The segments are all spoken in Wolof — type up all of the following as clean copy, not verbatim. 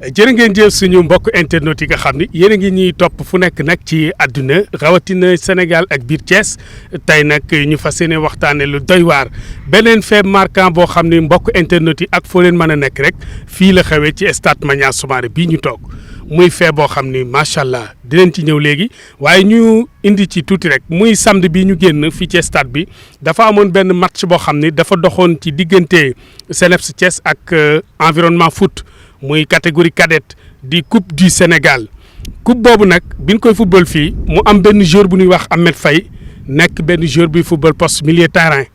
jërë ngeen jëf suñu mbokk internet yi nga xam ni yéen a ngi ñuy topp fu nekk nag ci àdduna rawatina Sénégal ak biir Thiès tey nag ñu fas yéene waxtaanee lu doy waar beneen fait marquant boo xam ni mbokk internet yi ak foo leen mën a nekk rek fii la xewee ci stade Maniang Soumaré bii ñu toog muy fait boo xam ni macha allah dinañ ci ñëw léegi waaye ñu indi ci tuuti rek muy samedi bi ñu génn fii ci stade bi dafa amoon benn match boo xam ni dafa doxoon ci diggante CNEPS Thiès ak environnement foot. muy catégorie cadette di coupe du Sénégal coupe boobu nag bi ñu koy football fii mu am benn joueur bu ñuy wax Ahmed Faye nekk benn joueur buy football poste milieu terrain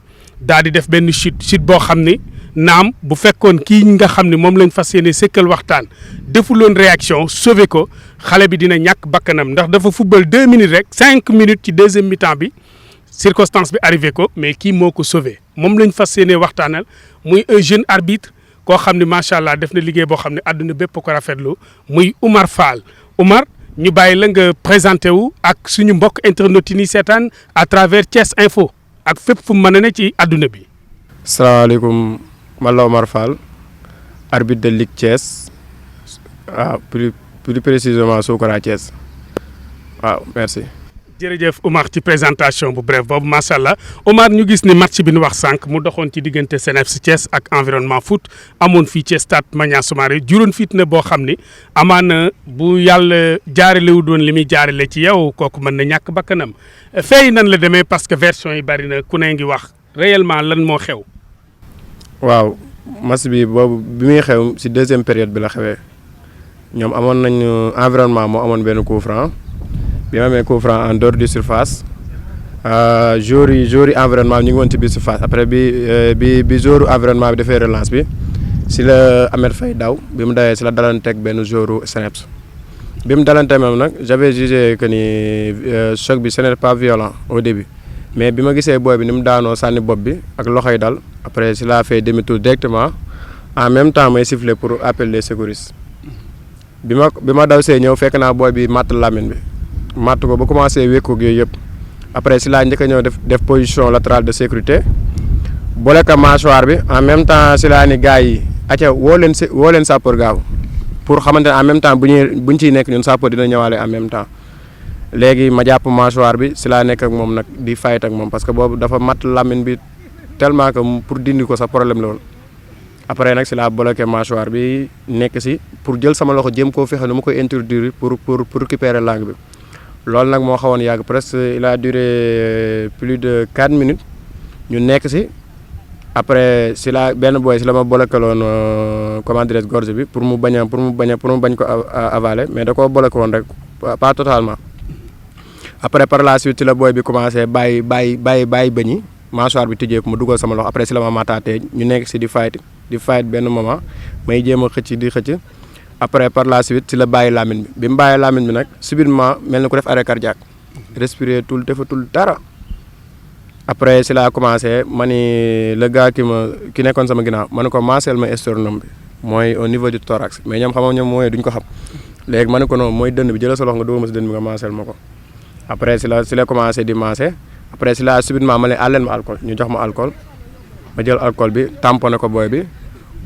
daal di def benn chute boo xam ni naam bu fekkoon kii nga xam ne moom lañ fas yéene sekkal waxtaan defuloon réaction sauvé ko xale bi dina ñàkk bakkanam ndax dafa football 2 minutes rek 5 minutes ci deuxième mi-temps bi circonstance bi arrivé ko mais kii moo ko sauvé moom lañ fas yéene waxtaanal muy un jeune arbitre. koo xam ne macha allah def na liggéey boo xam ne àdduna bépp ko rafetlu muy Oumar Fall Oumar ñu bàyyi la nga présenté wu ak suñu mbokk internet yi ni seetaan à travers Thiès Info ak fépp fu mu mën a ne ci àdduna bi. salaamaaleykum man la Oumar Fall arbitre de Ligue Thiès waaw plus précisément Soukara Thiès waaw merci. jërëjëf Oumar ci présentation bu bref boobu macha allah Oumar ñu gis ni match bi ñu wax sànq mu doxoon ci diggante CNEPS Thiès ak environnement foot amoon fii ci stade Maniang Soumaré juróon fitna boo xam ni amaana bu yàlla jaaralewu doon li muy jaarale ci yow kooku mën na ñàkk bakkanam fee nan la demee parce que version yi bari na ku ne ngi wax réellement lan moo xew. waaw match bi boobu bi muy xew si deuxième période bi la xewee ñoom amoon nañu environnement moo amoon benn coup franc. bi ma amee coup franc en dehors de surface joueurs yi environnement bi ñu ngi woon ci biir surface après bi joueur environnement bi defee relance bi si la Ahmed Faye daw bi mu dawee si la dalanteeg benn joueur CNEPS bi mu dalanteeg moom nag j'avais jugé que ni choc bi ce n'est pas violent au début mais bi ma gisee booy bi ni mu daanoo sànni bopp bi ak loxo yi dal après si la fait demi-tour directement en même temps may siffler pour appeler les secouristes bi ma daw see ñëw fekk naa booy bi matt lamine bi. matt ko ba commencé wékkoog yooyu yëpp après si laa njëkk a ñëw def position latérale de sécurité boole ka mâchoire bi en même temps si laa ni gars yi acca woo leen sapeur gaaw pour xamante ne en même temps buñ ciy nekk ñun sapeur dina ñëwaale en même temps léegi ma jàpp mâchoire bi si laa nekk ak moom nag di fight ak moom parce que boobu dafa matt lamine bi tellement que pour dindi ko sa problème la woon après nag si laa bloqué mâchoire bi nekk si pour jël sama loxo jéem koo fexe nu ma koy introduire pour récupérer langue bi. loolu nag moo xawoon yàgg presque il a duré plus de 4 minutes ñu nekk si après si la benn boy si la ma bloqué woon comment dirais-je gorge bi pour mu bañ ko avaler mais da koo bloqué woon rek pas totalement après par la suite si la boy bi commencé bàyyi bañi mâchoire bi tëjee ko mu dugal sama loxo après si la ma mataatee ñu nekk si di fight benn moment may jéem a xëcc di xëcc. après par la suite ci la bàyyi lamine bi mu bàyyi lamine bi nag subitement mel na ku def arrêt cardiaque respirer defatul dara après ci laa commencé ma ni le gars ki nekkoon sama ginnaaw ma ne ko maaseel ma sternum bi mooy au niveau du thorax mais ñoom xamoo ñoom mooy duñ ko xam léegi ma ne ko noonu mooy dënn bi jëlal sa loxo nga dugal ma si dënn bi nga maaseel ma ko après ci la commencé di maase après ci la subitement ma ne àlleen ma alcool ñu jox ma alcool ma jël alcool bi tamponné ko booy bi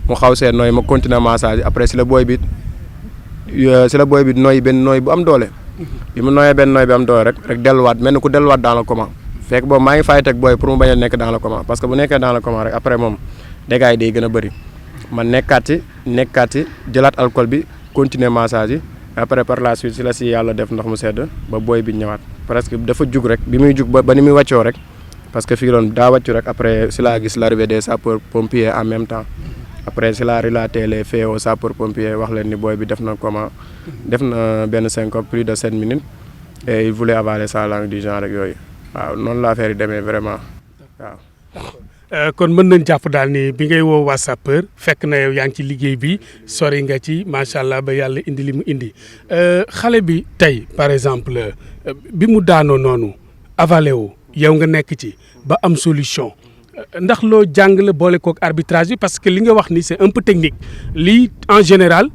mu xaw see nooy ma continuer massage après si la booy bi nooy benn nooy bu am doole bi mu nooyee benn nooy bi am doole rek delluwaat mel ni ku delluwaat dans le coma fekk boobu maa ngi fay teg booy pour mu bañ a nekk dans le coma parce que bu nekkee dans le coma rek après moom dégâts yi day gën a bëri man nekkaat ci jëlaat alcool bi continuer massage yi après par la suite si la si yàlla def ndox mu sedd ba booy bi ñëwaat presque dafa jug rek bi muy jug ba ni muy wàccoo rek parce que fii doon daa wàccu rek après si laa gis l'arrivée des sapeurs pompiers en même temps après si laa relaté les faits aux sapeurs pompiers wax leen ni booy bi def na benn syncope plus de 7 minutes et il voulait avaler sa langue du genre rek yooyu waaw noonu la affaire yi demee vraiment waaw. kon mën nañ jàpp daal ni bi ngay woo waa sapeur fekk na yow yaa ngi ci liggéey bi sori nga ci macha allah ba yàlla indi li mu indi xale bi tey par exemple bi mu daanoo noonu avalé wu yow nga nekk ci ba am solution. ndax loo jàng la boole kook arbitrage bi parce que li nga wax ni c'est un peu technique lii en général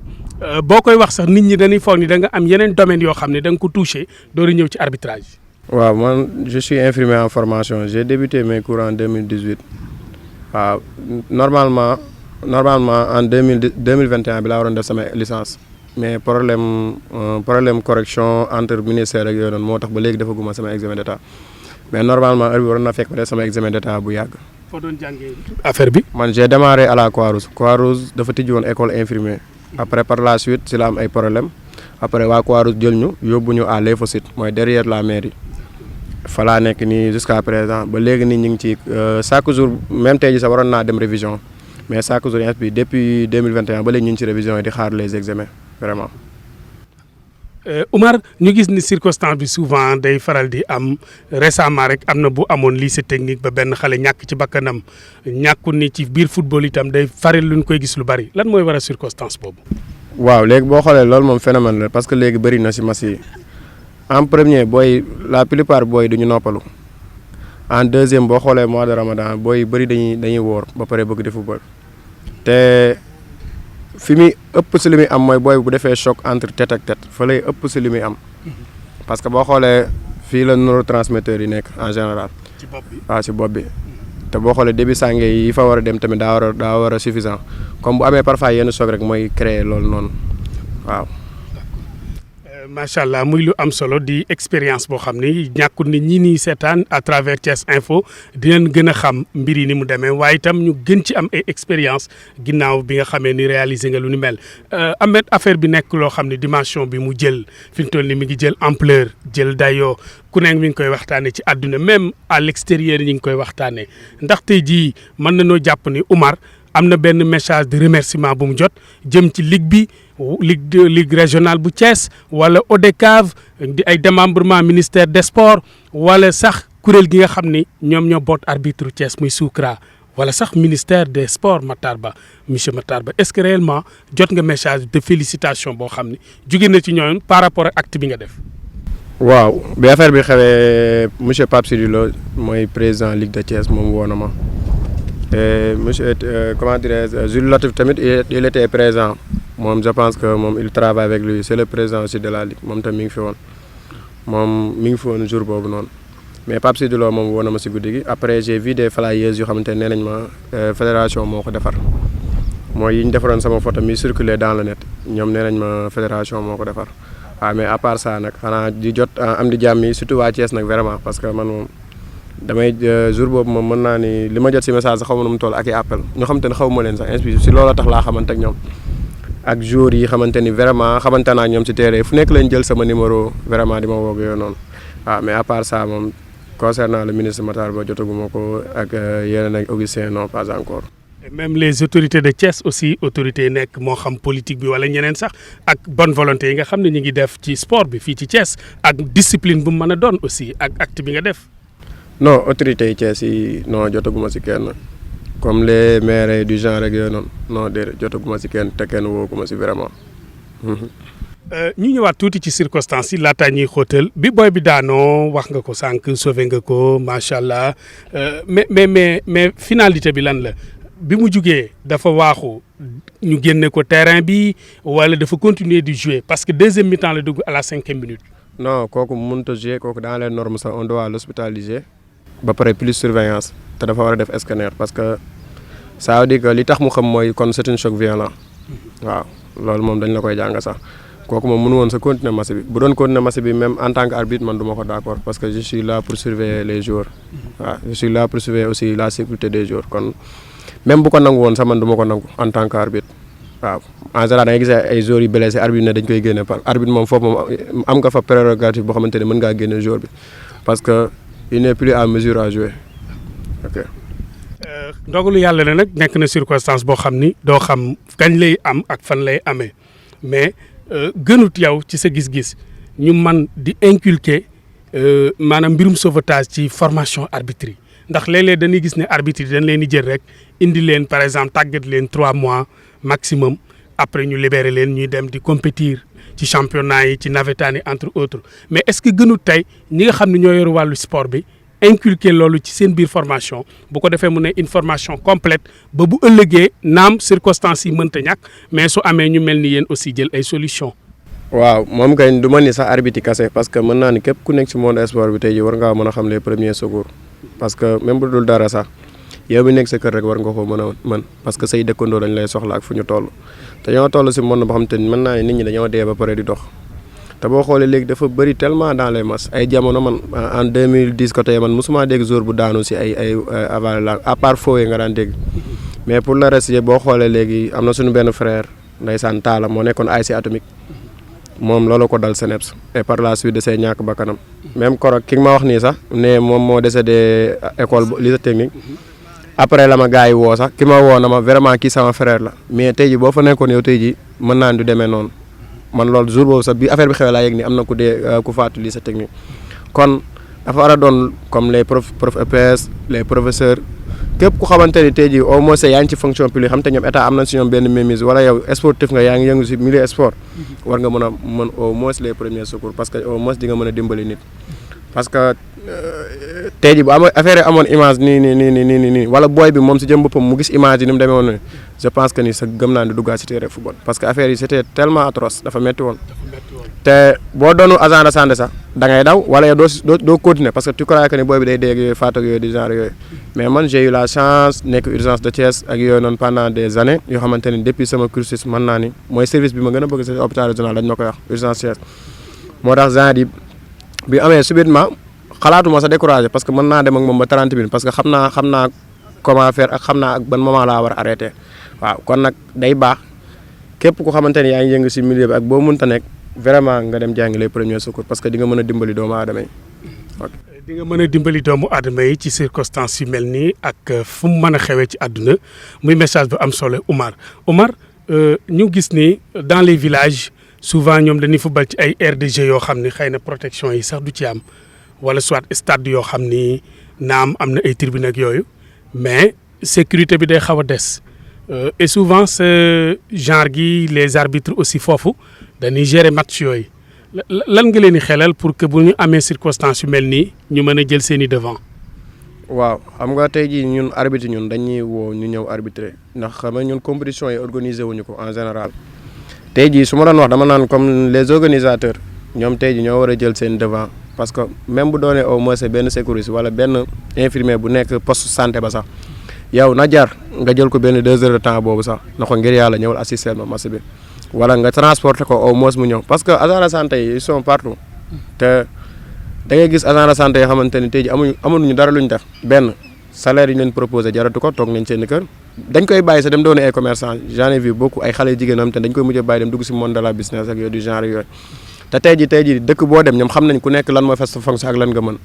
boo koy wax sax nit ñi dañuy foog ni da nga am yeneen domaines yoo xam ne da nga ko touché door a ñëw ci arbitrage. waaw man je suis infirmier en formation j'ai débuté mes cours en 2018 waaw normalement en 2021 bi laa waroon def sama licence mais problème correction entre ministère ak yooyu noonu moo tax ba léegi defaguma sama examen d'état mais normalement heure bi waroon na fekk ba def sama examen d'état bu yàgg. foo doon jàngee affaire bi. man j'ai démarré à la Croix-Rouge dafa tijji woon école infirmier après par la suite si la am ay problème après waa Croix-Rouge jël ñu yóbbu ñu à l'Infocyte mooy derrière la mairie fa laa nekk nii jusqu'à présent ba léegi nii ñu ngi ci chaque jour même tey jii sax waroon naa dem révision mais chaque jour bi depuis 2021 ba léegi ñu ngi ci révision yi di xaar les examens vraiment. Oumar ñu gis ni circonstance bi souvent day faral di am récemment rek am na bu amoon lycée technique ba benn xale ñàkk ci bakkanam ñàkku ni ci biir football itam day faral lu ñu koy gis lu bari lan mooy war a circonstance boobu. waaw léegi boo xoolee loolu moom phénomène la parce que léegi bëri na si match yi en premier booy la plupart booy du ñu noppalu en deuxième boo xoolee mois de Ramadan booy bëri dañuy woor ba pare bëgg di football te. fi muy ëpp si li muy am mooy booy bu defee choc entre tête ak tête fa lay ëpp si li muy am parce que boo xoolee fii la neurotransmetteurs yi nekk en général. ci bopp bi waaw ci bopp bi te boo xoolee début sànge yi fa war a dem tamit daa war a suffisant comme bu amee parfois yenn choc rek mooy créer loolu noonu waaw. macha allah muy lu am solo di expérience boo xam ni ñàkkul ni ñi nii seetaan à travers Thiès Info dinañ gën a xam mbir yi ni mu demee waaye itam ñu gën ci am ay expérience ginnaaw bi nga xamee ni réaliser nga lu ni mel Ahmed affaire bi nekk loo xam ne dimension bi mu jël fi mu toll ni mi ngi jël ampleur jël dayoo ku nekk mi ngi koy waxtaanee ci àdduna même à l'extérieur ñi ngi koy waxtaanee ndax tey jii mën nañoo jàpp ni Oumar am na benn message de remerciement bu mu jot jëm ci ligue bi ligue régionale bu Thiès wala ODCAV di ay démembrement ministère des sports wala sax kuréel gi nga xam ni ñoom ñoo boot arbitre Thiès muy SOUCRA wala sax ministère des sports Matar Ba monsieur Matar Ba est-ce que réellement jot nga message de félicitation boo xam ni jóge na ci ñoom par rapport ak acte bi nga def. waaw bi affaire bi xewee monsieur Pape Sidi Lo mooy président ligue de Thiès moom woo na ma monsieur comment dirais-je Jules Latif tamit il était présent moom je pense que moom il travaille avec lui c'est le président aussi de la ligue moom tam mi ngi fi woon moom mi ngi fi woon jour boobu noonu mais Pape Sidi Lo moom woo na ma si guddi gi après j'ai vu des flyers yoo xamante ne nee nañ ma fédération moo ko defar mooy yi ñu defaroon sama photo mi circulé dans le net ñoom nee nañ ma fédération moo ko defar waaw mais à part ça nag xanaa di jot am di jàmm yi surtout waa Thiès nag vraiment parce que man moom damay jour boobu moom mën naa ni li ma jot si message xaw ma nu mu toll ak i appel ñoo xamante ne xaw ma leen sax inspiré si loolu tax laa xamante ak ñoom ak jour yi xamante ni vraiment xamante naa ak ñoom si terrain fu nekk lañ jël sama numéro vraiment di ma woog yooyu noonu waaw mais à part ça moom concernant le ministre Matar Ba jotaguma ko ak yeneen ak Augustin non pas encore. Et même les autorités de Thiès aussi autorités yi nekk moo xam politique bi wala ñeneen sax ak bonne volonté yi nga xam ne ñu ngi def ci sport bi fii ci Thiès ak discipline bu mu mën a doon aussi ak acte bi nga def. non autorités yi Thiès yi non jotaguma si kenn comme les maires du genre rek yooyu noonu non déedéet jotaguma si kenn te kenn wooguma si vraiment. ñu ñëwaat tuuti ci circonstances yi laataa ñuy xóotal bi booy bi daanoo wax nga ko sànq sauvé nga ko macha allah mais finalité bi lan la bi mu jugee dafa waaxu ñu génne ko terrain bi wala dafa continuer di jouer parce que deuxième mi-temps la dugg à la 5e minute. non kooku mënut a jouer kooku dans les normes sax on doit l'hospitaliser ba pare plus surveillance te dafa war a def scanner parce que ça veut dire que li tax mu xam mooy kon c'est un choc violent waaw loolu moom dañ la koy jàng sax kooku moom mënu woon sa continuer match bi bu doon continuer match bi même en tant qu'arbitre man du ma ko d'accord parce que je suis là pour surveiller les joueurs waaw je suis là pour surveiller aussi la sécurité des joueurs kon même bu ko nangu woon sax man du ma ko nangu en tant qu'arbitre waaw en général da ngay gis ay joueurs yu blessé arbitre ne dañ koy génne par arbitre moom foofu moom am nga fa prérogative boo xamante ne mën ngaa génne joueur bi parce que il n'est plus à mesure à jouer ok. ndogalu yàlla ne nag nekk na circonstance boo xam ni doo xam kañ lay am ak fan lay amee mais gënut yow ci sa gis-gis ñu man di inculquer maanaam mbirum sauvetage ci formation arbitre yi ndax léeg-léeg dañuy gis ne arbitre yi dañ leen di jël rek indi leen par exemple tàggat leen 3 mois maximum après ñu libérer leen ñuy dem di compétir ci championnat yi ci navétane yi entre autres mais est-ce que gënut tey ñi nga xam ne ñoo yor wàllu sport bi inculquer loolu ci seen biir formation bu ko defee mu ne une formation complète ba bu ëllëgee naam circonstances yi mënta ñàkk mais su amee ñu mel ni yéen aussi jël ay solutions. waaw moom kay du ma ni sax arbitre kase parce que mën naa ni képp ku nekk ci monde sport bi tey jii war ngaa mën a xam les premiers secours parce que même bu dul dara sax yow mi nekk sa kër rek war nga ko mën a mën parce que say dëkkandoo dañ lay soxla ak fu ñu toll te ñoo toll si monde boo xam te ni mën naa ne nit ñi dañoo dee ba pare di dox te boo xoolee léegi dafa bëri tellement dans les masses ay jamono man en 2010 côté man mosuma dégg jour bu daanu si ay avant la à part foo yi nga daan dégg mais pour le reste boo xoolee léegi am na suñu benn frère ndeysaan Talla moo nekkoon ASC Atomique moom loolu ko dal CNEPS et par la suite de see ñàkk bakkanam même korog ki nga ma wax nii sax ne moom moo décédé école lycée technique après la ma gars yi woo sax ki ma woo na ma vraiment kii sama frère la mais tey ji boo fa nekkoon yow tey ji mën naa du demee noonu man loolu jour boobu sax bi affaire bi xewee laa yëg ni am na ku dee ku faatu lycée technique kon dafa war a doon comme les prof EPS les professeurs képp ku xamante ni tey jii au moins yaa ngi ci fonction publique xam te ñoom état am na si ñoom benn mémise wala yow sportif nga yaa ngi yëngu si milieu sport war nga mën au moins les premiers secours parce que au moins di nga mën a dimbali nit parce que tey jii bu am affaire yi amoon image nii wala booy bi moom si jëm boppam mu gis image yi ni mu demee woon je pense que ni sa gëm naa ne duggaat si terrain football parce que affaire yi c'était tellement atroce dafa metti woon te boo doonu agent de santé sax da ngay daw wala yow doo continuer parce que tu crois que ni booy bi day dee ak yooyu faatu ak yooyu di genre yooyu mais man j'ai eu la chance nekk urgence de Thiès ak yooyu noonu pendant des années yoo xamante ni depuis sama cursus mën naa ni mooy service bi ma gën a bëgg si hôpital régional dañ ma koy wax urgence Thiès moo tax genre yi bi amee subitement xalaatuma sa découragé parce que mën naa dem ak moom ba 30 minutes parce que xam naa comment faire ak xam naa ak ban moment laa war a arrêté waaw kon nag day baax képp ku xamante ni yaa ngi yëngu si milieu bi ak boo mënta nekk vraiment nga dem jàngi les premiers secours parce que di nga mën a dimbali doomu aadama yi. di nga mën a dimbali doomu aadama yi ci circonstances yu mel nii ak fu mu mën a xewee ci àdduna muy message bu am solo Omar ñu gis ni dans les villages souvent ñoom dañuy football ci ay aires de jeu yoo xam ni xëy na protection yi sax du ci am wala soit stade yoo xam ni naam am na ay tribune ak yooyu mais sécurité bi day xaw a des et souvent ce genre gi les arbitres aussi foofu dañuy gérer match yooyu lan nga leen di xelal pour que bu ñu amee circonstance yu mel nii ñu mën a jël seen i devant. waaw xam nga tey jii ñun arbitre ñun dañuy woo ñu ñëw arbitrer ndax xam nga ñun compétition yi organisé wuñu ko en général tey jii su ma doon wax dama naan comme les organisateurs ñoom tey jii ñoo war a jël seen devant parce que même bu doonee au moins benn sécurité wala benn infirmier bu nekk poste santé ba sax yow na jar nga jël ko benn 2 heures de temps boobu sax na ko ngir yàlla ñëwal assister ma match bi wala nga transporter ko au moins mu ñëw parce que agents de santé yi ils sont partout te da ngay gis agents de santé yoo xamante ni tey jii amuñu dara lu ñu def benn salaire yi ñu leen proposé jaratu ko toog nañ seen kër dañ koy bàyyi sax dem doon ay commerçant j'en ai vu beaucoup ay xale jigéen am te dañ koy mujj a bàyyi dem dugg si monde de la business ak yooyu du genre yooyu te tey jii dëkk boo dem ñoom xam nañ ku nekk lan mooy fas fonction ak lan nga mën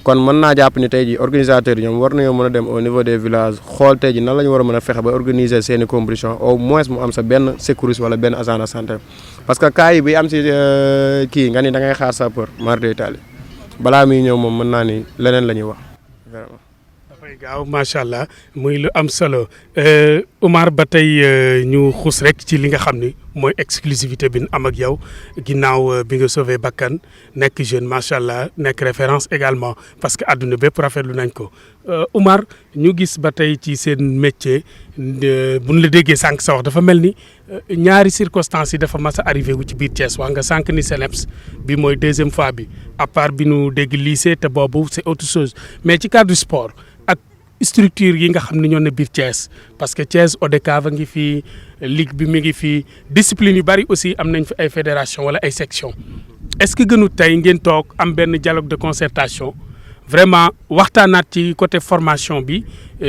kon mën naa jàpp ni tey jii organisateurs yi ñoom war nañoo mën a dem au niveau des villages xool tey jii nan la ñu war a mën a fexe ba organiser seen i compétition au moins mu am sa benn sécurité wala benn agent de santé parce que cas yi bi am si kii nga ni da ngay xaar sapeur mardi Italie balaa muy ñëw moom mën naa ni leneen la ñuy wax vraiment. dafay gaaw macha allah muy lu am solo Omar ba tey ñu xuus rek ci li nga xam ni mooy exclusivité bi ñu am ak yow ginnaaw bi nga sauvé bakkan nekk jeune macha allah nekk référence également parce que àdduna bépp rafetlu nañ ko Omar ñu gis ba tey ci seen métier bu ñu la déggee sànq sa wax dafa mel ni ñaari circonstances yi dafa mas a arrivé wu ci biir Thiès wax nga sànq ni CNEPS bi mooy deuxième fois bi à part bi nu dégg lycée te boobu c'est autre chose mais ci cadre sport ak structure yi nga xam ne ñoo ne biir Thiès parce que Thiès ODCAV a ngi fii ligue bi mi ngi fii discipline yu bari aussi am nañ fi ay fédération wala ay section est-ce que gënu tey ngeen toog am benn dialogue de concertation vraiment waxtaanaat ci côté formation bi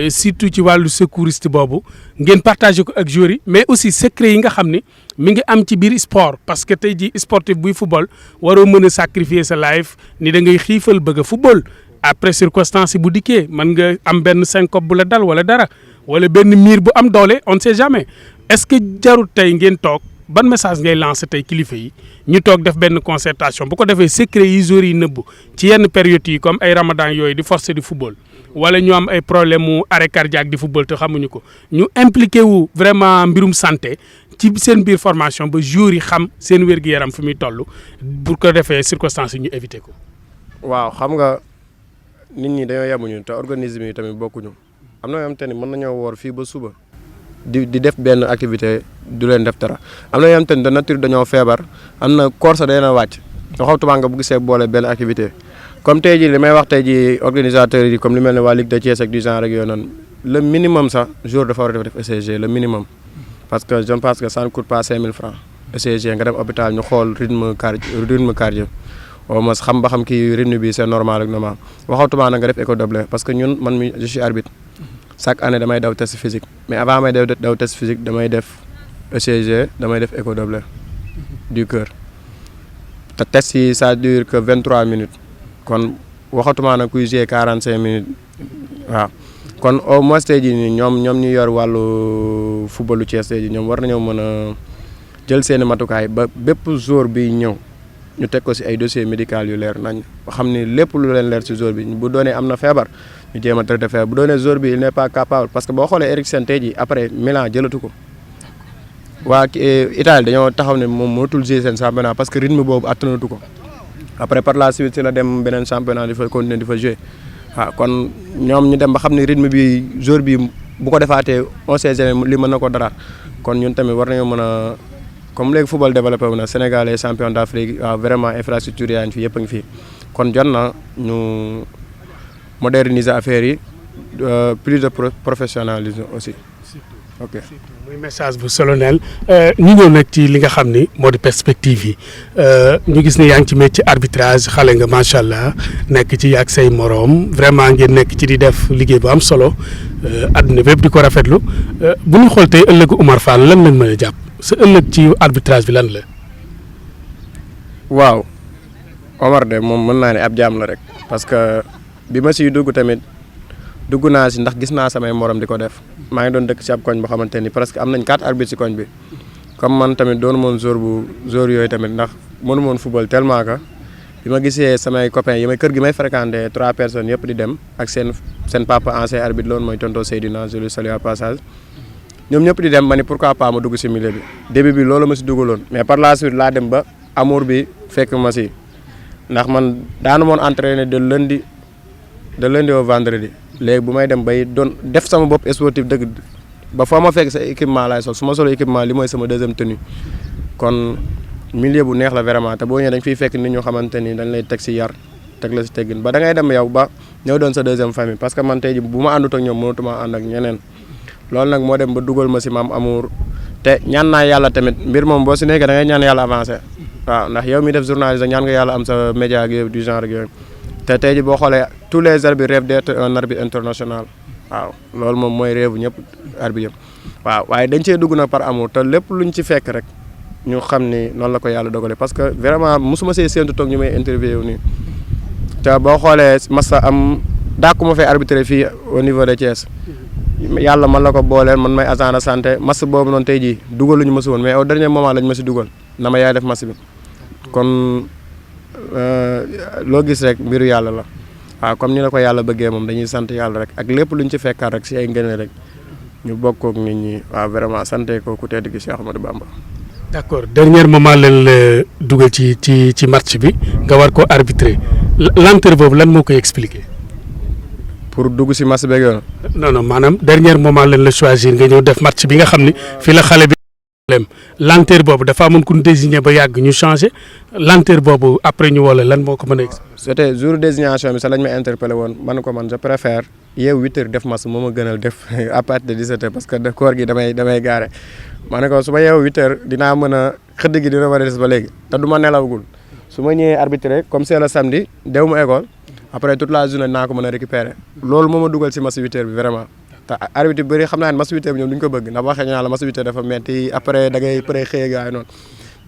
surtout ci wàllu secouriste boobu ngeen partagé ko ak joueurs yi mais aussi secret yi nga xam ni mi ngi am ci biir sport parce que tey jii sportif buy football waroo mën a sacrifier sa life ni da ngay xiifal bëgg a football après circonstance yi bu dikkee mën nga am benn syncope bu la dal wala dara wala benn miir bu am doole on ne sait jamais est-ce que jarul tey ngeen toog ban message ngay lancer tey kilifa yi ñu toog def benn concertation bu ko defee secret yi joueurs yi nëbbu ci yenn période yi comme ay ramadan yooyu di forcer di football wala ñu am ay problème mu arrêt cardiaque di football te xamuñu ko ñu impliqué wu vraiment mbirum santé ci seen biir formation ba joueurs yi xam seen wér-gu-yaram fi muy toll bu ko defee circonstances yi ñu éviter ko. waaw xam nga nit ñi dañoo yemuñu te organisme yi tamit bokkuñu am na yoo xamante ni mën nañoo woor fii ba suba. di def benn activité du leen def dara am na yoo xamante ni de nature dañoo feebar am na koor sa day na wàcc nga xaw tubaab nga bu gisee boole benn activité comme tey jii li may wax tey jii organisateurs yi comme li mel ne waa Ligue de Thiès ak du genre rek yooyu noonu le minimum sax jour dafa war a def ECG le minimum parce que je pense que ça ne coûte pas 5000 francs ECG nga dem hôpital ñu xool rythme cardio au moins xam ba xam kii rythme bi c'est normal ak normal waxatuma na nga def écho Doppler parce que ñun man mi je suis arbitre chaque année damay daw test physique mais avant may daw test physique damay def ECG damay def écho Doppler du cœur te test yi ça dure que 23 minutes kon waxatuma na kuy jouer 45 minutes waaw kon au moins tey jii nii ñoom ñu yor wàllu footballu Thiès tey jii ñoom war nañoo mën a jël seeni matukaay ba bépp jour bi ñëw ñu teg ko ci ay dossier médical yu leer nañ xam ni lépp lu leen leer ci jour bi bu doonee am na feebar ñu jéem a traité feebar bu doonee jour bi il n'est pas capable parce que boo xoolee Eriksen tey jii après Milan jëlatu ko waa Italie dañoo taxaw ne moom mënatul jouer seen championnat parce que rythme boobu attanatu ko après par la suite ci la dem beneen championnat di fa continuer di fa jouer waaw kon ñoom ñu dem ba xam ne rythme bi jour bi bu ko defaatee on sait jamais li mën na ko dara kon ñun tamit war nañoo mën a comme léegi football développé wu na Sénégal est champion d'Afrique waaw vraiment infrastructure yaa ngi fi yëpp a ngi fi kon jot na ñu moderniser affaire yi plus de professionnalisme aussi. ok muy message bu solennel ñu ñëw nag ci li nga xam ni moo di perspective yi ñu gis ne yaa ngi ci métier arbitrage xale nga macha allah nekk ci ak say moroom vraiment ngeen nekk ci di def liggéey bu am solo àdduna bépp di ko rafetlu bu ñu xool tey ëllëgu Oumar Fall lan lañ mën a jàpp sa ëllëg ci arbitrage bi lan la. waaw Omar de moom mën naa ne ab jaam la rek parce que bi ma siy dugg tamit dugg naa si ndax gis naa samay morom di ko def maa ngi doon dëkk si ab koñ boo xamante ni presque am nañ 4 arbitres si koñ bi comme man tamit doonu moon jour yooyu tamit ndax mënu moon football tellement que bi ma gisee samay copains yi may kër gi may fréquenté 3 personnes yëpp di dem ak seen papa ancien arbitre loolu mooy tonton Seydina je le salue au passage ñoom ñëpp di dem ma ni pourquoi pas ma dugg si milieu bi début bi loolu ma si dugaloon mais par la suite laa dem ba amour bi fekk ma si ndax man daanu moon entraîner de lundi au vendredi léegi bu may dem bay doon def sama bopp sportif dëgg ba foo ma fekk sa équipement laay sol su ma solo équipement li mooy sama deuxième tenue kon milieu bu neex la vraiment te boo ñëwee dañ fiy fekk nit ñoo xamante ni dañ lay teg si yar teg la si teggin ba da ngay dem yow ba ñëw doon sa deuxième famille parce que man tey ji bu ma àndut ak ñoom mënatuma ànd ak ñeneen loolu nag moo dem ba dugal ma si maam amour te ñaan naa yàlla tamit mbir moom boo si nekkee da ngay ñaan yàlla avancé waaw ndax yow mi def journaliste ñaan nga yàlla am sa média ak yooyu du genre ak yooyu te tey ji boo xoolee tous les arbitres rêvent d'être un arbitre international waaw loolu moom mooy rêve ñëpp arbitre yëpp waaw waaye dañ cee dugg na par amour te lépp luñ ci fekk rek ñu xam ni noonu la ko yàlla dogale parce que vraiment mosuma see séentu toog ñu may interview nii te boo xoolee masa am dàkku ma fay arbitrer fii au niveau de Thiès yàlla man la ko booleel man may agent de santé mas boobu noonu tey jii dugaluñu ma si woon mais au dernier moment lañ ma si dugal na ma yaay def mas bi kon loo gis rek mbiru yàlla la waaw comme ni la ko yàlla bëggee moom dañuy sant yàlla rek ak lépp luñ ci fekkaat rek si ay ngëneel rek ñu bokkook nit ñi waaw vraiment sante ko ku tedd gi Cheikh Ahmadou Bamba. d'accord dernier moment leen la dugal ci match bi nga war ko arbitrer lenteur boobu lan moo koy expliquer. pour dugg si match beeg yoon. non maanaam dernier moment leen la choisir nga ñëw def match bi nga xam ni fii la xale bi problème lenteur boobu dafa amoon ku ñu désigné ba yàgg ñu changé lenteur boobu après ñu wala lan moo ko mën a expliquer. c'était jour désignation bi sax lañ ma interpellé woon man ko man je préfère yeewu 8h def match moo ma gënal def à partir de 17h parce que de koor gi damay gaare ma ne ko su ma yeewu 8h dinaa mën a xëdd gi dina mën a des ba léegi te du ma nelawagul su ma ñëwee arbitré comme c'est le samedi dew ma école après toute la journée dinaa ko mën a récupérer loolu moo ma dugal si match 8h bi vraiment te arbitre bi bëri xam naa ne match 8h bi ñoom duñ ko bëgg ndax waxee naa la match 8h dafa metti après da ngay pare xëy gaay noonu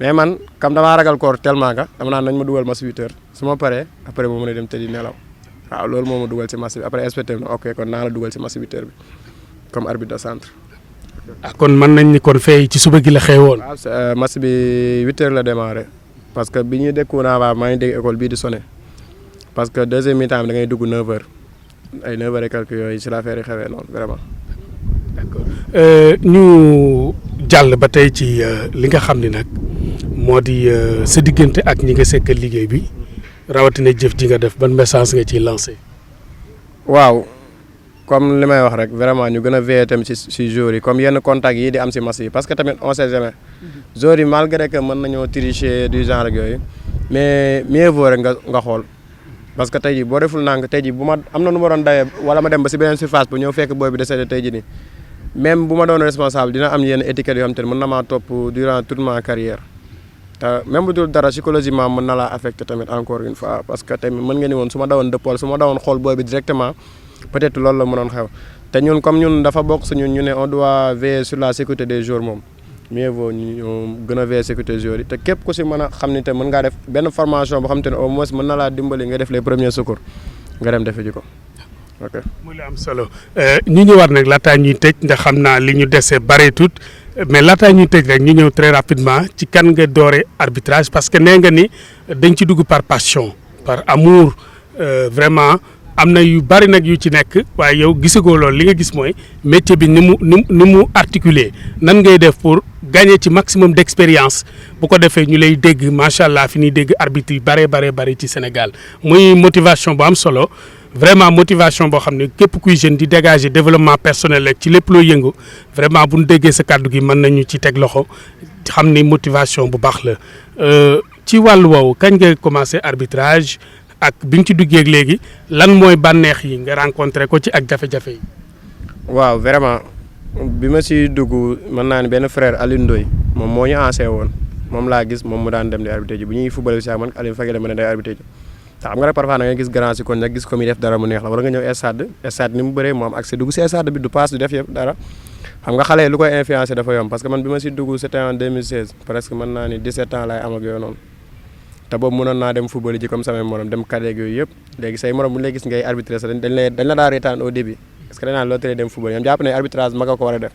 mais man comme damaa ragal koor tellement que dama naan nañ ma dugal match 8h su ma paree après moo mën a dem tëddi nelaw waaw loolu moo ma dugal si match bi après inspecteur na ok kon naa la dugal si match 8h bi comme arbitre de centre. ah kon mën nañ ni kon fay ci suba gi la xewoon. waaw match bi 8h la démarré parce que bi ñuy dékku naa maa ngi dégg école bii di sonné parce que deuxième mi-temps bi da ngay dugg 9h ay 9h et quelques yooyu si l'affaire yi xewee noonu vraiment. d'accord ñu jàll ba tey ci li nga xam ni nag moo di sa diggante ak ñi nga sekkal liggéey bi rawatina jëf ji nga def ban message nga ciy lancé. waaw comme li may wax rek vraiment ñu gën a veiller tamit si joueurs yi comme yenn contact yi di am si match yi parce que tamit on sait jamais joueurs yi malgré que mën nañoo tricher du genre ak yooyu mais mieux vaut rek nga xool parce que tey jii boo deful nànk tey jii bu ma am na nu ma doon dawee wala ma dem ba si beneen surface bu ñëw fekk booy bi décédé tey jii nii même bu ma doon responsable dina am yenn étiquettes yoo xam te ne mën na maa topp durant toute ma carrière te même bu dul dara psychologiquement mën na laa affecté tamit encore une fois parce que tamit mën nga ni woon su ma dawoon dëppool su ma dawoon xool booy bi directement peut-être loolu la mënoon xew te ñun comme ñun dafa bokk su ñun ñu ne on doit veiller sur la sécurité des joueurs moom mieux vaut ñu gën a veiller sécurité joueurs yi te képp ku si mën a xam ni te mën ngaa def benn formation boo xam te ne au moins mën na laa dimbali nga def les premiers secours nga dem defe ji ko ok. muy la am solo ñu ñëwaat nag laataa ñuy tëj ndax xam naa li ñu dese bareetut mais laataa ñuy tëj rek ñu ñëw très rapidement ci kan nga doore arbitrage parce que nee nga ni dañ ci dugg par passion par amour vraiment am na yu bari nag yu ci nekk waaye yow gisagoo loolu li nga gis mooy métier bi ni mu articulé nan ngay def pour gagner ci maximum d'expérience bu ko defee ñu lay dégg macha allah fi ñuy dégg arbitre yu bari ci Sénégal muy motivation bu am solo. vraiment motivation boo xam ne képp kuy jeune di dégager développement personnel rek ci lépp loo yëngu vraiment bu ñu déggee sa kàddu gi mën nañu ci teg loxo xam ni motivation bu baax la ci wàllu woowu kañ nga commencé arbitrage ak bi nga ci duggee ak léegi lan mooy bànneex yi nga rencontré ko ci ak jafe-jafe yi. waaw vraiment bi ma si dugg mën naa ne benn frère Alioune Ndoye moom moo ñu ancé woon moom laa gis moom mu daan dem di arbitré ji bu ñuy football si man Alioune Fagele ma ne day arbitré ji. te xam nga rek parfois da ngay gis grand si koñ nag gis ko muy def dara mu neex la war nga ñëw stade ni mu bëree mu am accès dugg si stade bi du passe du def yëpp dara xam nga xale yi lu koy influencé dafa yomb parce que man bi ma si dugg c'était en 2016 presque mën naa ni 17 ans laay am ak yooyu noonu te boobu mënoon naa dem football ji comme samay morom dem cadet yooyu yëpp léegi say morom bu ñu lay gis ngay arbitré sax dañ la daa reetaan au début parce que dañ naan loo teree dem football ñoom jàpp ne arbitrage ma ko war a def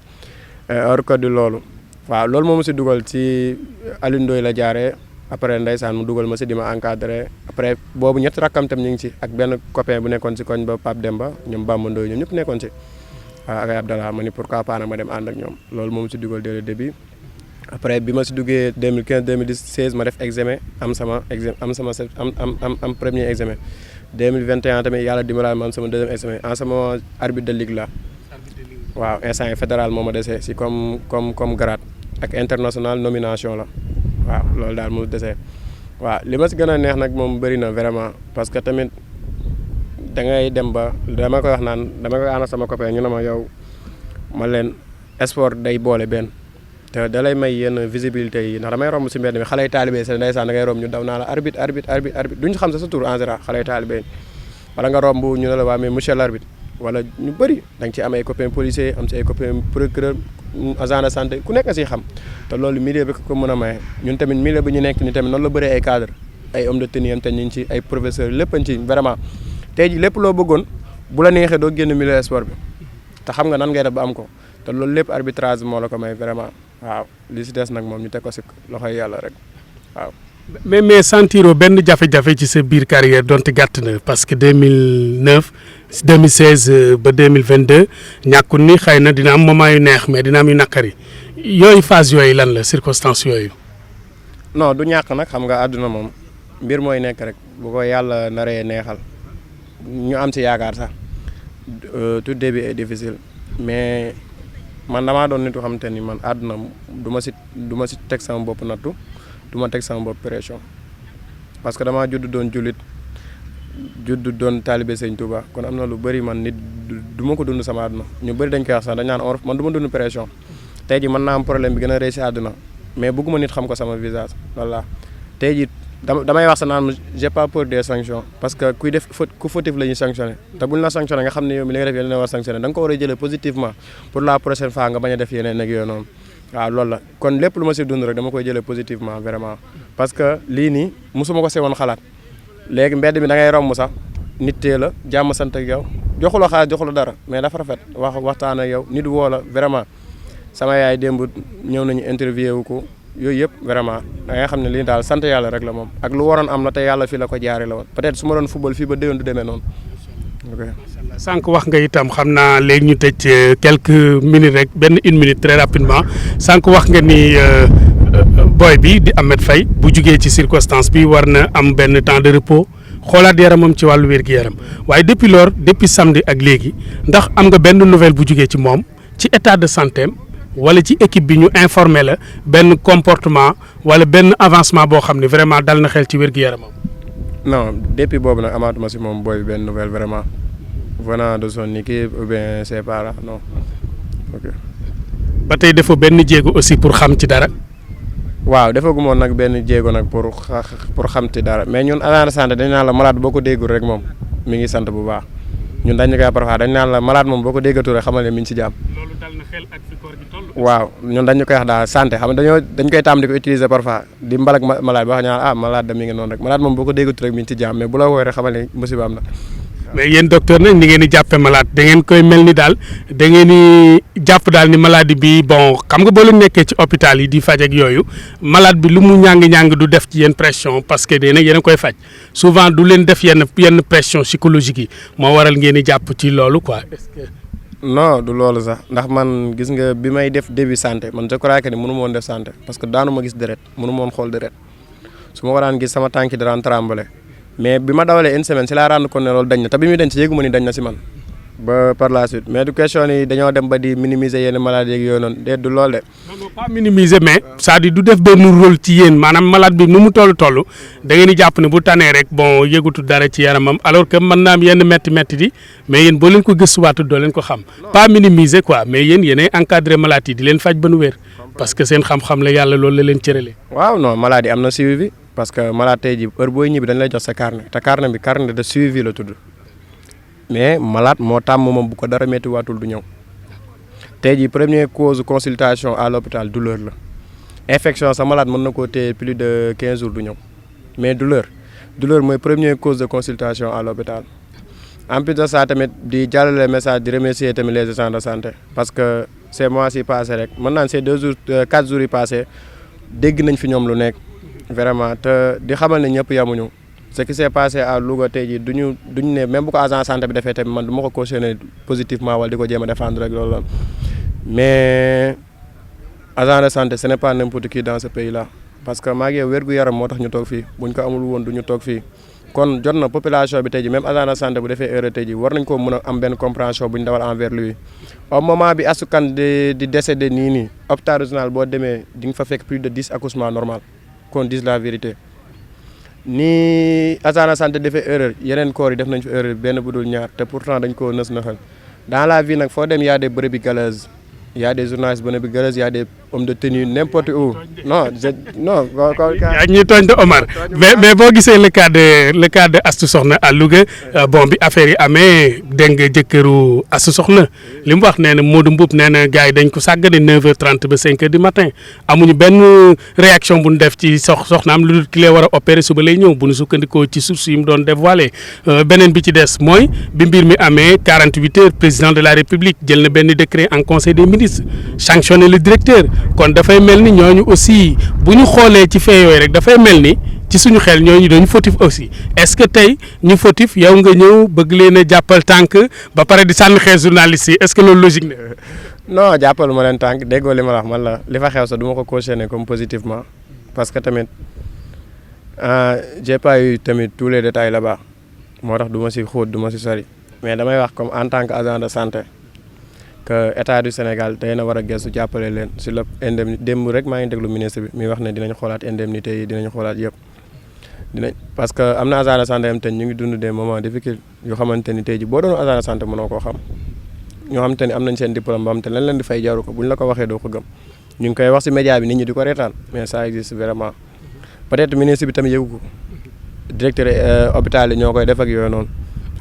hors code loolu waaw loolu moom si dugal ci Alioune Ndoye la jaaree après ndeysaan mu dugal ma si di ma encadré après boobu ñetti rakkam tam ñu ngi ci ak benn copain bu nekkoon si koñ ba Pape Demba ñoom Bamba Ndoye ñoom ñëpp nekkoon ci waaw ak ay Abdallah ma ni pourquoi pas nag ma dem ànd ak ñoom loolu moom si dugal dès le début après bi ma si duggee 2015 2016 ma def examen am premier examen 2021 tamit yàlla dimbalaat ma am sama deuxième examen en sama arbitre de ligue la waaw instant yi fédéral moo ma desee si comme grade ak international nomination la waaw loolu daal mu desee waaw li ma si gën a neex nag moom bëri na vraiment parce que tamit da ngay dem ba dama koy ànd sama copain ñu ne ma yow ma leen sport day boole benn te da lay may yenn visibilité yi ndax damay romb si mbedd mi xale yi taalibe seen ndeysaan da ngay romb ñu daw naa la arbitre duñu xam sa tur en général xale yi taalibe wala nga romb ñu ne la waa mais monsieur l'arbitre wala ñu bëri da nga ci am ay copains policiers am si ay copains procureur agent de santé ku nekk nga siy xam te loolu milieu bi ko mën a maye ñun tamit milieu bi ñu nekk ni tamit noonu la bëree ay cadre ay homme de tenue am te ñu ngi ci ay professeurs léppañ ci vraiment tey ji lépp loo bëggoon bu la neexee doo génn milieu sport bi te xam nga nan ngay def ba am ko te loolu lépp arbitrage moo la ko may vraiment waaw li si des nag moom ñu teg ko si loxoy yàlla rek waaw. mais sentiroo benn jafe-jafe ci sa biir carrière donte gàtt na parce que 2009 2016 ba 2022 ñàkkul ni xëy na dina am moment yu neex mais dina am yu naqari yooyu phase yooyu lan la circonstances yooyu. non du ñàkk nag xam nga àdduna moom mbir mooy nekk rek bu ko yàlla naree neexal ñu am si yaakaar sax tout début est difficile mais man damaa doon nit yoo xamante ni man àdduna du ma si teg sama bopp nattu. du ma teg sama bopp pression parce que damaa judd doon jullit judd doon taalibe Sëñ Touba kon am na lu bëri man nit du ma ko dund sama àdduna ñu bëri dañ koy wax sax dañ naan man du ma dund pression tey ji mën naa am problème bi gën a rëy si àdduna mais bëgguma nit xam ko sama visage voilà tey ji damay wax sax naan j'ai pas peur des sanctions parce que kuy def ku fautif la ñuy sanctionné te buñ la sanctionné nga xam ne yow mi li nga def yéen la war sanctionné da nga ko war a jëlee positivement pour la prochaine fois nga bañ a def yeneen ak yooyu noonu waaw loolu la kon lépp lu ma si dund rek dama koy jëlee positivement vraiment parce que lii nii mosuma ko sewoon xalaat léegi mbedd mi da ngay romb sax nit tee la jàmm sant ak yow joxuloo xaalis joxuloo dara mais dafa rafet waxtaan ak yow nit woo la vraiment sama yaay démb ñëw nañu interview wu ko yooyu yëpp vraiment da ngay xam ne lii daal sant yàlla rek la moom ak lu waroon am la te yàlla fii la ko jaare la woon peut-être su ma doon football fii ba déwén du demee noonu ok. sànq wax nga itam xam naa léegi ñu tëj quelques minutes rek benn une minute très rapidement sànq wax nga ni boy bi di Ahmed Faye bu jugee ci circonstance bi war na am benn temps de repos xoolaat yaramam ci wàllu wér-gu-yaram waaye depuis samedi ak léegi ndax am nga benn nouvelle bu jugee ci moom ci état de santé am wala ci équipe bi ñu informé la benn comportement wala benn avancement boo xam ne vraiment dal na xel ci wér-gu-yaramam. non depuis boobu nag amaatuma si moom booy benn nouvelle vraiment venant de son équipe ou bien ses parents non ok. ba tey defoo benn jéego aussi pour xam ci dara. waaw defagu moon nag benn jéego nag pour xam ci dara mais ñun agent de santé dañ naan la malade boo ko déggul rek moom mi ngi sant bu baax ñun dañ ñu koy parfois dañ naan la malade moom boo ko déggatul rek xamal ne mi ngi ci jàmm. loolu dal na xel ak fi koor gi toll. waaw ñun dañ ñu koy wax daal santé xam nga dañ koy tàmm di ko utiliser parfois di mbalak malade bi wax ñu naan malade da mi ngi noonu rek malade moom boo ko déggatul rek mi ngi ci jàmm mais bu la woowee rek xamal ne musiba am na. mais yéen docteur nag ni ngeen di jàppee malade da ngeen koy mel ni daal da ngeen di jàpp daal ni maladie bi bon xam nga boo leen nekkee ci hôpital yi di faj ak yooyu malade bi lu mu ñàng-ñàng du def ci yéen pression parce que yéen a koy faj souvent du leen def yenn pression psychologique yi moo waral ngeen di jàpp ci loolu quoi. est-ce que. non du loolu sax ndax man gis nga bi may def début santé man je crois que ni mënu ma woon def santé parce que daanu ma gis deret mënu ma woon xool deret su ma ko daan gis sama tànk yi daan trembler mais bi ma dawalee une semaine si laa rendre compte ne loolu dañ na te bi muy dañ si yëgu ma ni dañ na si man ba par la suite mais du question ni dañoo dem ba di minimiser yenn maladies yeeg yooyu noonu déet du loolu de. non pas minimiser mais c'est-à-dire du def benn rôle ci yéen maanaam malade bi nu mu toll da ngeen di jàpp ne bu tanee rek bon yëgutu dara ci yaramam alors que mën naa am yenn métti di mais yéen boo leen ko gëstuwaatu doo leen ko xam pas minimiser quoi mais yéen yéenay encadrer maladie di leen faj ba nu wér parce que seen xam-xam la yàlla loolu la leen cëralee. waaw non maladie am na suivi parce que malade tey jii heure booy ñibbi dañ lay jox sa carnet te carnet bi carnet de suivi la tudd mais malade moo tàmm moom bu ko dara métti waatul du ñëw tey jii première cause consultation à l'hôpital douleur la infection sa malade mën na koo téye plus de 15 jours du ñëw mais douleur mooy première cause de consultation à l'hôpital en plus de ça tamit di jàllale message di remercier tamit les agents de santé parce que ces mois ci passé rek mën naan ces 4 jours yi passé dégg nañ fi ñoom lu nekk vraiment te di xamal ne ñëpp yamuñu ce qui s'est passé à Louga tey jii duñu ne même bu ko agent santé bi defee tamit man du ma ko cautionner positivement wala di ko jéem a défendre rek loolu la mais agent de santé ce n'est pas n'importe qui dans ce pays là parce que maa ngi wérgu yaram moo tax ñu toog fii buñ ko amul woon du ñu toog fii kon jot na population bi tey jii même agent de santé bu defee erreur tey jii war nañ koo mën a am benn compréhension bu ñu dawal envers lui au moment bi asukan di décédé nii hôpital régional boo demee di nga fa fekk plus de 10 accouchements normal qu'on dise la vérité ni agent de santé defee erreur yeneen corps yi def nañ fi erreur benn bu dul ñaar te pourtant dañ koo nës naxal dans la vie nag foo dem y a des brebis galeuses y a des journalistes brebis galeuses y a des hommes de tenue n'importe où non yaa ñuy tooñ de Omar mais boo gisee le cas de Astou Sokhna à Louga bon bi affaire yi amee dégg nga jëkkëru Astou Sokhna li mu wax nee na Modou Mboup nee na gars yi dañ ko sàggane 9h30 ba 5h du matin amuñu benn réaction bu ñu def ci soxnaam lu dul ki lay war a opérer suba lay ñëw bu ñu sukkandikoo ci source yi mu doon dévoilé beneen bi ci des mooy bi mbir mi amee 48 heures président de la République jël na benn décret en conseil des ministres sanctionné le directeur kon dafay mel ni ñooñu aussi bu ñu xoolee ci fee yooyu rek dafay mel ni ci suñu xel ñooñu dañu fautif aussi est-ce que tey ñu fautif yow nga ñëw bëgg leen a jàppal tànk ba pare di sànni xeex journaliste yi est-ce que loolu logique na. non jàppal ma leen tànk déggoo li ma la wax man la li fa xew sax du ma ko cautionner comme positivement parce que tamit j'ai pas eu tamit tous les détails là-bas moo tax du ma si xóot du ma si sori mais damay wax comme en tant que agent de santé. que état du Sénégal tey na war a gëstu jàppale leen sur le indemnité démb rek maa ngi déglu ministre bi muy wax ne dinañ xoolaat indemnité yi dinañ xoolaat yëpp dinañ parce que am na agent de santé am te ñu ngi dund des moments difficiles yoo xamante ni tey ji boo doon agent de santé mënoo koo xam ñoo xamante ni am nañ seen diplôme ba xam te lan leen di fay jaru ko buñ la ko waxee doo ko gëm ñu ngi koy wax si média bi nit ñi di ko reetaan mais ça existe vraiment peut-être ministre bi tamit yëgu ko directeur hôpital yi ñoo koy def ak yooyu noonu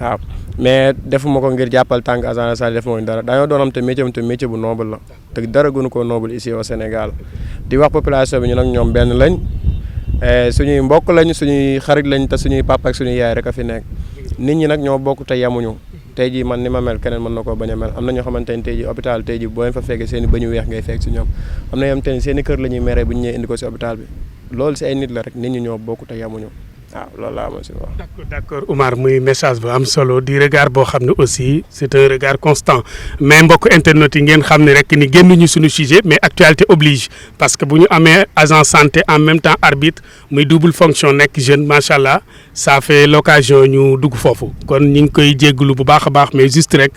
waaw mais defuma ko ngir jàppal tànk agent de santé defuma ko dara dañoo doon am te métier bu noble la te dara gënu koo noble ici au Sénégal di wax population bi ñu nag ñoom benn lañ suñuy mbokk lañ suñuy xarit lañ te suñuy papa ak suñuy yaay rek a fi nekk nit ñi nag ñoo bokk te yemuñu tey jii man ni ma mel keneen mën na koo bañ a mel am na ñoo xamante ni tey jii hôpital tey jii boo leen fa fekkee seen i bëñu weex ngay fekk si ñoom am na yoo xamante ni seen i kër la ñuy meree bu ñu ñëwee indi ko si hôpital bi loolu si ay nit la rek nit ñi ñoo bokk te yemuñu waaw loolu laa ma si wax. d'accord Oumar muy message bu am solo di regard boo xam ne aussi c'est un regard constant mais mbokk internet yi ngeen xam ne rek ni génnuñu suñu sujet mais actualité oblige parce que bu ñu amee agent santé en même temps arbitre muy double fonction nekk jeune macha allah ça fait l'occasion ñu dugg foofu kon ñu ngi koy jégalu bu baax a baax mais juste rek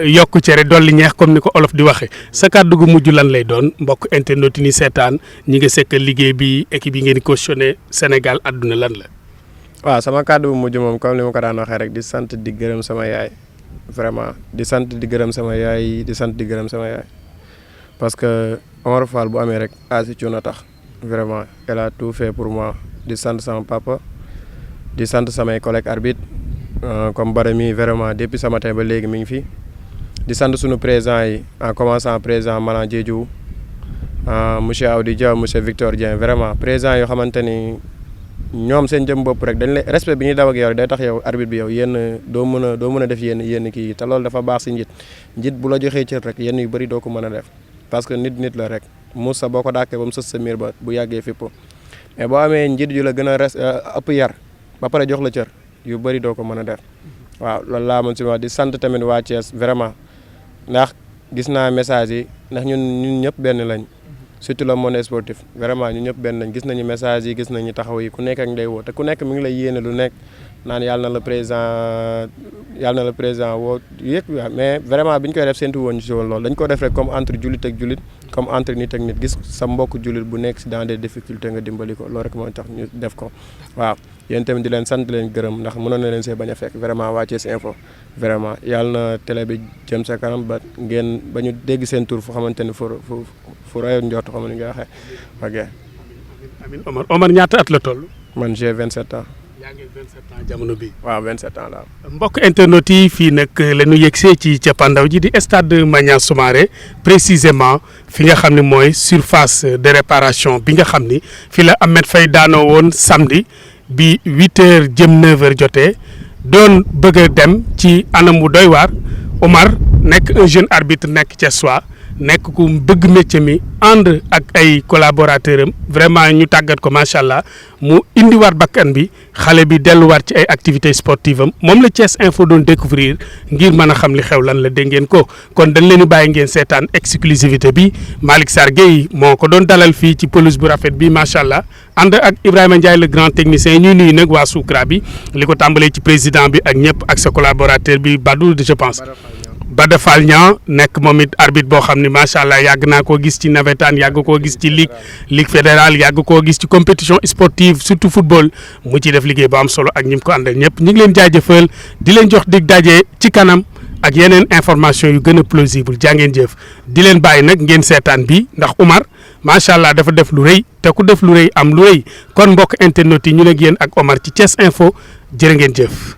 yokk cere dolli ñeex comme ni ko olof di waxee sa kàddu gu mujj lan lay doon mbokk internet yi ni seetaan ñi nga sekk liggéey bi équipe yi ngeen di cautionné Sénégal àdduna lan la. waaw sama kàddu bu mujj moom comme li ma ko daan waxee rek di sant di gërëm sama yaay vraiment di sant di gërëm sama yaay di sant di gërëm sama yaay parce que Omar Fall bu amee rek Asi Thioune tax vraiment elle a tout fait pour moi di sant sama papa di sant samay collègues arbitres comme Barami vraiment depuis ce matin ba léegi mi ngi fi di sant sunu président yi en commençant président Malang Diédhiou monsieur Audi Dia monsieur Victor Dieng vraiment président yoo xamante ni ñoom seen jëm bopp rek dañ lay respect bi ñuy daw ak yow day tax yow arbitre bi yow yenn doo mën a def yenn kii te loolu dafa baax si njiit bu la joxee cër rek yenn yu bëri doo ko mën a def parce que nit la rek Moussa boo ko dàkkee ba mu sës sa miir ba bu yàggee fippo mais boo amee njiit yu la gën a ëpp yar ba pare jox la cër yu bëri doo ko mën a def waaw loolu laa mën si wax di sant tamit waa Thiès vraiment ndax gis naa message yi ndax ñun ñëpp benn lañ surtout le monde sportif vraiment ñu ñëpp benn lañ gis nañu message yi gis nañu taxaw yi ku nekk ak ndey woo te ku nekk mi ngi lay yéene lu nekk naan yàlla na la président woo yëg mais vraiment bi ñu koy def séntu woon si woon loolu dañ ko def rek comme entre jullit ak jullit comme entre nit ak nit gis sa mbokk jullit bu nekk si dans des difficultés nga dimbali ko loolu rek moo tax ñu def ko waaw yéen tamit di leen sant di leen gërëm ndax mënoon na leen see bañ a fekk vraiment waa Thiès Info vraiment yàlla na télé bi jëm sa kanam ba ñu dégg seen tur fu xamante ni fu rayoon njort xam ni nga waxee ok. amiin Omar ñaata at la toll. man j'ai 27 ans. yaa ngi 27 ans jamono bi waaw 27 ans la mbokk internet yi fii nag la ñu yegsee ci cappaandaw ji di stade Maniang Soumaré précisément fi nga xam ne mooy surface de réparation bi nga xam ni fi la Ahmed Faye daanoo woon samedi bi 8h jëm 9h jotee doon bëgg a dem ci anam wu doy waar Omar nekk un jeune arbitre nekk Thiessois nekk ku bëgg métier mi ànd ak ay collaborateurs am vraiment ñu tàggat ko macha allah mu indiwaat bakkan bi xale bi delluwaat ci ay activités sportives am moom la Thiès Info doon découvrir ngir mën a xam li xew lan la dégg ngeen ko kon dañ leen di bàyyi ngeen seetaan exclusivité bi Malick Sarr Gueye moo ko doon dalal fii ci pelouse bu rafet bi macha allah ànd ak Ibrahima Ndiaye le grand technicien ñuy nuyu nag waa Soukra bi li ko tàmbalee ci président bi ak ñëpp ak sa collaborateur bi Badou je pense. Bada Fall Niang nekk moom it arbitre boo xam ne macha allah yàgg naa koo gis ci navétane yàgg koo gis ci ligue fédérale yàgg koo gis ci compétition sportive surtout football mu ci def liggéey bu am solo ak ñi mu ko àndal ñëpp ñu ngi leen jaajëfal di leen jox dig daje ci kanam ak yeneen information yu gën a plausible jàngeen jëf di leen bàyyi nag ngeen seetaan bi ndax Oumar macha allah dafa def lu rëy te ku def lu rëy am lu rëy kon mbokk internet yi ñu ne yéen ak Omar ci Thiès Info jërë ngeen jëf.